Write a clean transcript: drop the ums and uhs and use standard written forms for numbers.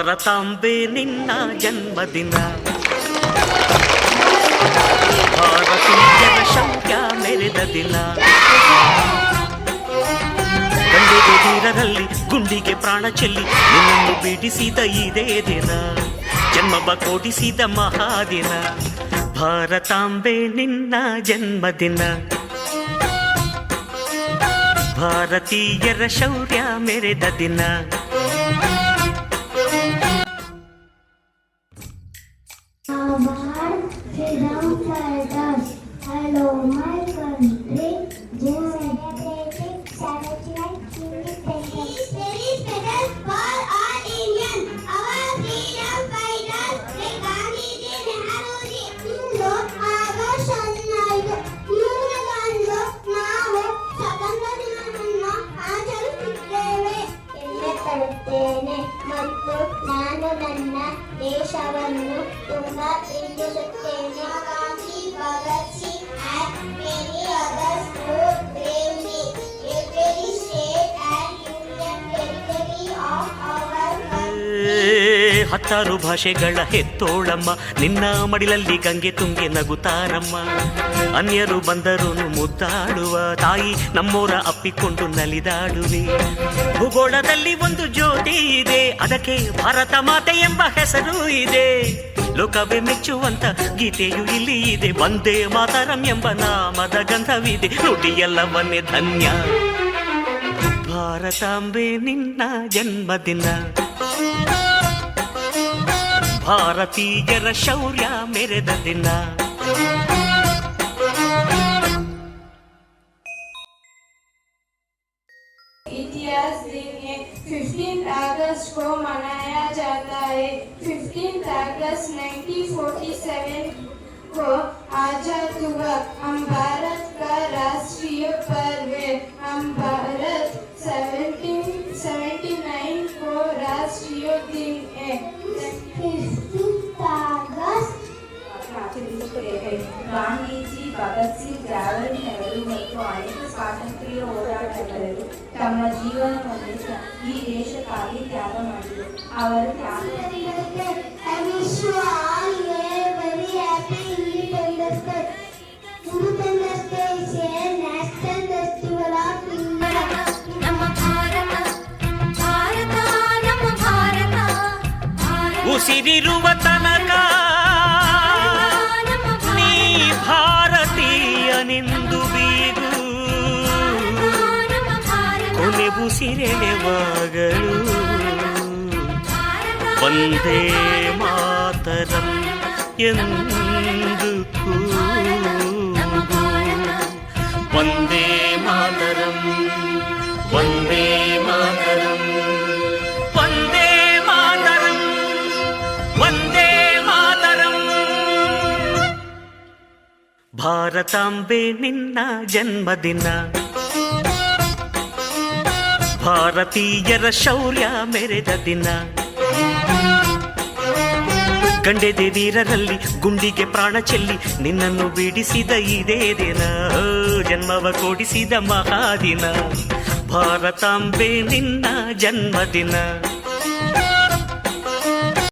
ಭಾರತಾಂಬೆ ನಿನ್ನ ಜನ್ಮದಿನ. ಭಾರತೀಯರ ಶೌರ್ಯ ಮೆರೆದ ದಿನ. ಗಂಡೆಗೆ ವೀರರಲ್ಲಿ ಗುಂಡಿಗೆ ಪ್ರಾಣ ಚೆಲ್ಲಿ ನಿನ್ನನ್ನು ಬಿಡಿಸಿದ ಇದೇ ದಿನ. ಜನ್ಮವ ಕೊಡಿಸಿದ ಮಹಾದಿನ. ಭಾರತಾಂಬೆ ನಿನ್ನ ಜನ್ಮದಿನ. ಭಾರತೀಯರ ಶೌರ್ಯ ಮೆರೆದ ದಿನ. Freedom fighters, hello my country, democratic, self-like, independent. Very special for all Indians, our freedom fighters, like Gandhiji, Nehruji. Into August 15 ಇವರುಗಳನ್ನು ನಾವು ಸ್ವತಂತ್ರ ದಿನವನ್ನು ಆಚರಿಸುತ್ತೇವೆ. ಹೆಮ್ಮೆ ಪಡುತ್ತೇನೆ ಮತ್ತು ನಾನು ನನ್ನ ದೇಶವನ್ನು ತುಂಬಾ ಪ್ರೀತಿಸುತ್ತೇನೆ. Gandhi, Bhagat Singh and many others who bravely every state and union territory of our country. 16 ಭಾಷೆಗಳ ಹೆತ್ತೋಳಮ್ಮ, ನಿನ್ನ ಮಡಿಲಲ್ಲಿ ಗಂಗೆ ತುಂಗೆ ನಗುತ್ತಾರಮ್ಮ. ಅನ್ಯರು ಬಂದರು ಮುದ್ದಾಡುವ ತಾಯಿ, ನಮ್ಮೋರ ಅಪ್ಪಿಕೊಂಡು ನಲಿದಾಡುವೆ. ಭೂಗೋಳದಲ್ಲಿ ಒಂದು ಜ್ಯೋತಿ ಇದೆ, ಅದಕ್ಕೆ ಭಾರತ ಮಾತೆ ಎಂಬ ಹೆಸರು ಇದೆ. ಲೋಕವೇ ಮೆಚ್ಚುವಂತ ಗೀತೆಯು ಇಲ್ಲಿ ಇದೆ. ವಂದೇ ಮಾತರಂ ಎಂಬ ನಾಮದ ಗಂಧವಿದೆ. ನುಡಿಯೆಲ್ಲವನ್ನೇ ಧನ್ಯ. ಭಾರತಾಂಬೆ ನಿನ್ನ ಜನ್ಮದಿನ. ಭಾರತೀಯರ ಶೌರ್ಯ ಮೆರೆದ ದಿನ. इतिहास दिन है 15 अगस्त को मनाया जाता है. 15 अगस्त 1947 को आजाद हुआ. हम भारत का राष्ट्रीय पर्व है. हम भारत 1779 को राष्ट्रीय दिन है. 15 अगस्त ಗಾಂಧೀಜಿ, ಭಗತ್ ಸಿಂಗ್, ಜವಾಹರಲಾಲ್ ನೆಹರು ಮತ್ತು ಅನೇಕ ಸ್ವಾತಂತ್ರ್ಯ ಹೋರಾಟಗಾರರು ತಮ್ಮ ಜೀವನವನ್ನು ಈ ದೇಶಕ್ಕಾಗಿ ತ್ಯಾಗ ಮಾಡಿದರು. ಅವರು ಉಸಿರಿರುವ ತನಕ ನೀ ಭಾರತೀಯನೆಂದು ಬೀಗು. ಕೊನೆ ಉಸಿರೆಳೆವಾಗಲು ವಂದೇ ಮಾತರಂ ಎಂದು ಕೂಗು. ವಂದೇ ಮಾತರಂ, ವಂದೇ ಮಾತರಂ, ವಂದೇ ಮಾತರಂ, ವಂದೇ ಮಾತರಂ. ಭಾರತಾಂಬೆ ನಿನ್ನ ಜನ್ಮದಿನ. ಭಾರತೀಯರ ಶೌರ್ಯ ಮೆರೆದ ದಿನ. ಗಂಡೆದೆ ವೀರರಲ್ಲಿ ಗುಂಡಿಗೆ ಪ್ರಾಣ ಚೆಲ್ಲಿ ನಿನ್ನನ್ನು ಬಿಡಿಸಿದ ಇದೇ ದಿನ. ಜನ್ಮವ ಕೊಡಿಸಿದ ಮಹಾದಿನ. ಭಾರತಾಂಬೆ ನಿನ್ನ ಜನ್ಮದಿನ.